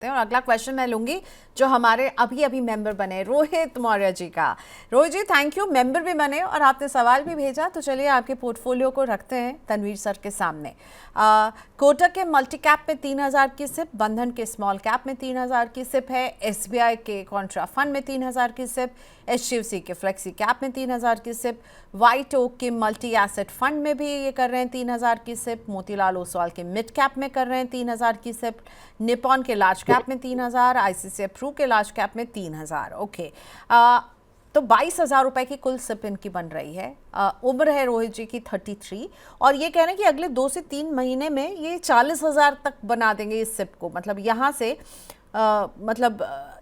और अगला क्वेश्चन मैं लूंगी जो हमारे अभी अभी मेंबर बने रोहित मौर्य जी का। रोहित जी थैंक यू, मेंबर भी बने और आपने सवाल भी भेजा, तो चलिए आपके पोर्टफोलियो को रखते हैं तनवीर सर के सामने। कोटक के मल्टी कैप में 3000 की सिप, बंधन के स्मॉल कैप में 3000 की सिप है, एसबीआई के कॉन्ट्रा फंड में 3000 की सिप, एचडीएफसी के फ्लेक्सी कैप में 3000 की सिप, वाइट ओक के मल्टी एसेट फंड में भी ये कर रहे हैं 3000 की सिप, मोतीलाल ओसवाल के मिड कैप में कर रहे हैं 3000 की सिप, निपॉन के लार्ज कैप में 3000, आईसीआईसीआई प्रू के लार्ज कैप में 3000। ओके, तो 22,000 रुपए की कुल सिप इनकी बन रही है। उम्र है रोहित जी की 33 और ये कह रहे हैं कि अगले 2 से 3 महीने में ये 40,000 तक बना देंगे इस सिप को, मतलब यहाँ से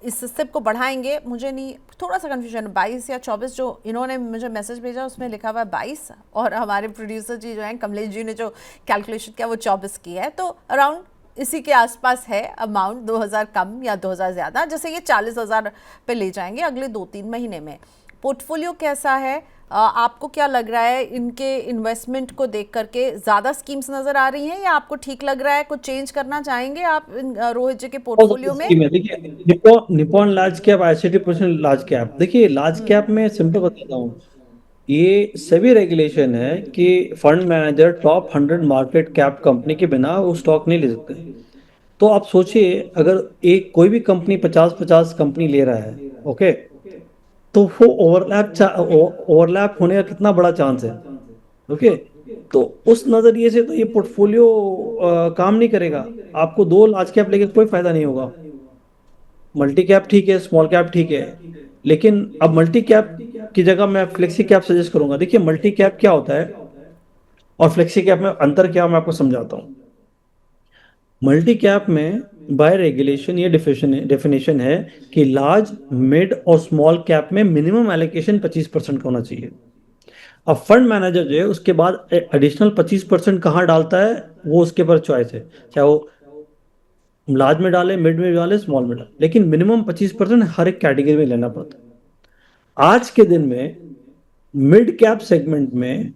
इस सिप को बढ़ाएंगे। मुझे नहीं, थोड़ा सा कन्फ्यूजन, 22 या 24 जो इन्होंने मुझे मैसेज भेजा उसमें लिखा हुआ है 22 और हमारे प्रोड्यूसर जी जो हैं कमलेश जी ने जो कैलकुलेशन किया वो 24 की है, तो अराउंड इसी के आसपास है अमाउंट, 2000 कम या 2000 ज़्यादा, जैसे ये 40,000 पे ले जाएंगे अगले 2-3 महीने में। पोर्टफोलियो कैसा है, आपको क्या लग रहा है इनके इन्वेस्टमेंट को देख करके? ज़्यादा स्कीम्स नज़र आ रही हैं या आपको ठीक लग रहा है? कुछ चेंज करना चाहेंगे आप रोहित जी के पोर्टफोलियो में? देखिए, Nippon large cap, ICT percent large cap. देखिए लार्ज कैप में सिंपल बताता हूँ, ये सभी रेगुलेशन है कि fund manager top 100 market cap company के बिना वो स्टॉक नहीं ले सकते। तो आप सोचिए, अगर एक कोई भी कंपनी 50-50 कंपनी ले रहा है, ओके, तो वो ओवरलैप होने का कितना बड़ा चांस है। ओके, तो उस नजरिए से तो ये पोर्टफोलियो काम नहीं करेगा। आपको दो लार्ज कैप लेके कोई फायदा नहीं होगा। मल्टी कैप ठीक है, स्मॉल कैप ठीक है, लेकिन अब मल्टी कैप की जगह मैं फ्लेक्सी कैप सजेस्ट करूंगा। देखिए मल्टी कैप क्या होता है और फ्लेक्सी कैप में अंतर क्या, मैं आपको समझाता हूँ। मल्टी कैप में बाय रेगुलेशन ये डेफिनेशन है कि लार्ज, मिड और स्मॉल कैप में मिनिमम एलोकेशन 25% का होना चाहिए। अब फंड मैनेजर जो है उसके बाद एडिशनल 25% कहाँ डालता है, वो उसके पर चॉइस है, चाहे वो लार्ज में डाले, मिड में डाले, स्मॉल में डाले, लेकिन मिनिमम 25% हर एक कैटेगरी में लेना पड़ता है। आज के दिन में मिड कैप सेगमेंट में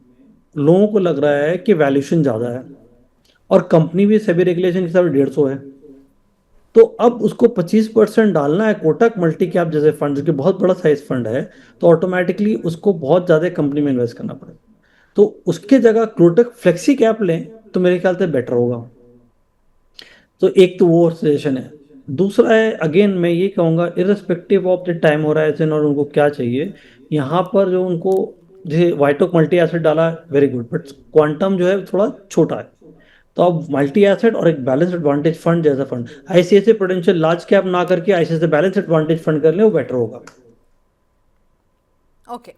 लोगों को लग रहा है कि वैल्यूएशन ज्यादा है और कंपनी भी सभी रेगुलेशन के हिसाब से 150 है, तो अब उसको 25% डालना है कोटक मल्टी कैप जैसे फंड, जो कि बहुत बड़ा साइज फंड है, तो ऑटोमेटिकली उसको बहुत ज्यादा कंपनी में इन्वेस्ट करना पड़ेगा। तो उसके जगह कोटक फ्लेक्सी कैप लें तो मेरे ख्याल से बेटर होगा। तो एक तो वो सजेशन है। दूसरा है, अगेन मैं ये कहूँगा, irrespective of the time horizon और उनको क्या चाहिए, यहाँ पर जो उनको, जैसे वाइटोक मल्टी एसेट डाला वेरी गुड, बट क्वांटम जो है थोड़ा छोटा है। तो अब मल्टी एसेट और एक बैलेंस एडवांटेज फंड जैसा fund, ICICI prudential large cap ना करके आईसीआईसीआई बैलेंस एडवांटेज फंड कर ले, वो बेटर होगा। ओके,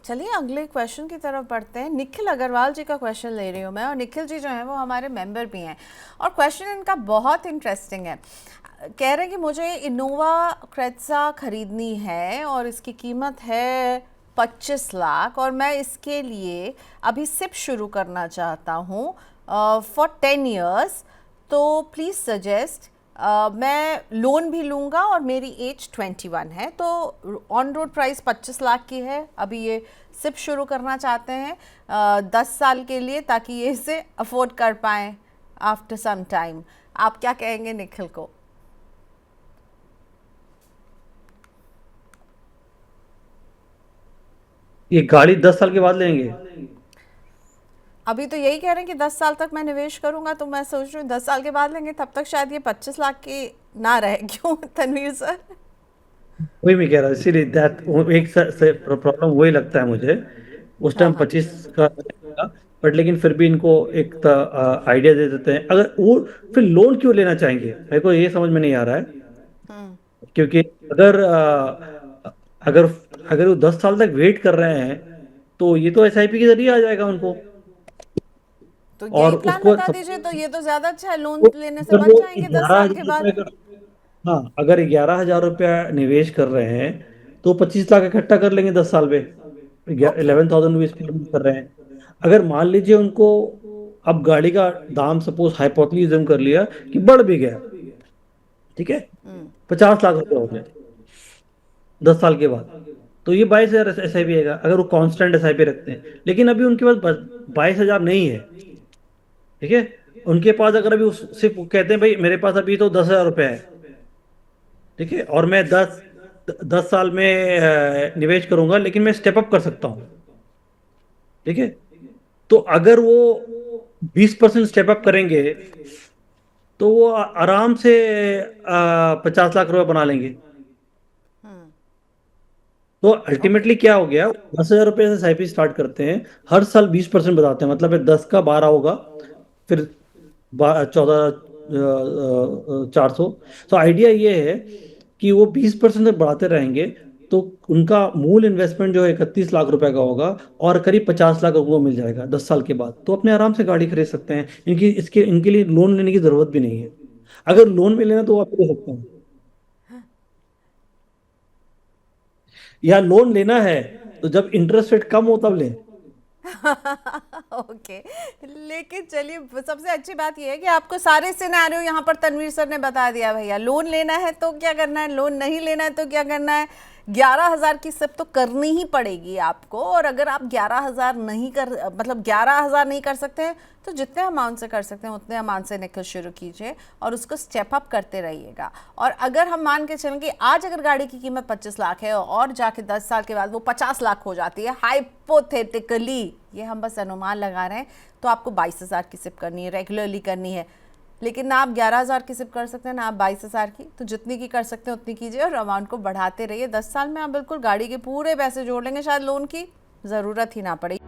चलिए अगले क्वेश्चन की तरफ बढ़ते हैं। निखिल अग्रवाल जी का क्वेश्चन ले रही हूँ मैं, और निखिल जी जो हैं वो हमारे मेंबर भी हैं और क्वेश्चन इनका बहुत इंटरेस्टिंग है। कह रहे हैं कि मुझे इनोवा क्रेज़ा खरीदनी है और इसकी कीमत है 25 लाख और मैं इसके लिए अभी सिप शुरू करना चाहता हूँ फॉर 10 ईयर्स, तो प्लीज़ सजेस्ट, मैं लोन भी लूँगा और मेरी एज 21 है, तो ऑन रोड प्राइस 25 लाख की है। अभी ये सिप शुरू करना चाहते हैं 10 साल के लिए ताकि ये इसे अफोर्ड कर पाएँ आफ्टर सम टाइम। आप क्या कहेंगे निखिल को? ये गाड़ी 10 साल के बाद लेंगे? अभी तो यही कह रहे हैं कि 10 साल तक मैं निवेश करूंगा, तो मैं सोच रही हूँ 10 साल के बाद लेंगे, तब तक शायद ये 25 लाख की ना रहे। क्यों तनवीर सर? वही मैं कह रहा हूँ, इसीलिए दैट एक से प्रॉब्लम वही लगता है मुझे। उस हाँ टाइम हाँ। 25 का, बट लेकिन फिर भी इनको एक आइडिया दे देते हैं। अगर वो फिर लोन क्यों लेना चाहेंगे, मेरे को ये समझ में नहीं आ रहा है। हम्म। क्योंकि अगर अगर अगर वो 10 साल तक वेट कर रहे हैं, तो ये तो एसआईपी के जरिए आ जाएगा उनको। तो और यही प्लान उसको बता सब, दीजिए, तो ये तो ज़्यादा अच्छा है, लोन लेने से अगर बच वो जाएंगे 10 ग्यारह साल के हजार बाद। रुपये कर, हाँ, अगर 11,000 रुपया निवेश कर रहे हैं तो 25 लाख इकट्ठा कर लेंगे 10 साल में। ओके। 11,000 रुपीज कर रहे हैं। अगर मान लीजिए उनको अब गाड़ी का दाम, सपोज हाइपोथेसिस कर लिया कि बढ़ भी गया, ठीक है, 50 लाख रुपए हो गए 10 साल के बाद, तो ये 22,000 एस आई पी आएगा अगर वो कांस्टेंट एस आई पी रखते हैं। लेकिन अभी उनके पास 22,000 नहीं है, ठीक है, उनके पास अगर अभी सिर्फ कहते हैं भाई मेरे पास अभी तो 10,000 रुपये है, ठीक है, और मैं 10 साल में निवेश करूंगा, लेकिन मैं स्टेप अप कर सकता हूँ, ठीक है। तो अगर वो 20% स्टेप अप करेंगे तो वो आराम से 50 लाख रुपए बना लेंगे। तो ओके। अल्टीमेटली क्या हो गया, 10,000 रुपये से एसआईपी स्टार्ट करते हैं, हर साल 20% बताते हैं, मतलब है 10 का 12 होगा, फिर 14,400। तो आइडिया ये है कि वो 20% तक बढ़ाते रहेंगे, तो उनका मूल इन्वेस्टमेंट जो है 31 लाख रुपए का होगा, और करीब 50 लाख उनको मिल जाएगा 10 साल के बाद। तो अपने आराम से गाड़ी खरीद सकते हैं, इनके लिए लोन लेने की जरूरत भी नहीं है। अगर लोन में लेना तो वो आप ले सकते हैं, या लोन लेना है तो जब इंटरेस्ट रेट कम हो तब लें। ओके। लेकिन चलिए, सबसे अच्छी बात यह है कि आपको सारे सिनेरियो यहाँ पर तनवीर सर ने बता दिया। भैया लोन लेना है तो क्या करना है, लोन नहीं लेना है तो क्या करना है। 11,000 की सिप तो करनी ही पड़ेगी आपको। और अगर आप 11,000 नहीं कर, मतलब 11,000 नहीं कर सकते हैं तो जितने अमाउंट से कर सकते हैं उतने अमाउंट से निकल शुरू कीजिए और उसको स्टेप अप करते रहिएगा। और अगर हम मान के चलें कि आज अगर गाड़ी की कीमत 25 लाख है और जाके 10 साल के बाद वो 50 लाख हो जाती है, हाइपोथेटिकली, ये हम बस अनुमान लगा रहे हैं, तो आपको 22,000 की सिप करनी है, रेगुलरली करनी है। लेकिन ना आप 11,000 की सिप कर सकते हैं, ना आप 22,000 की। तो जितनी की कर सकते हैं उतनी कीजिए और अमाउंट को बढ़ाते रहिए। 10 साल में आप बिल्कुल गाड़ी के पूरे पैसे जोड़ लेंगे, शायद लोन की ज़रूरत ही ना पड़े।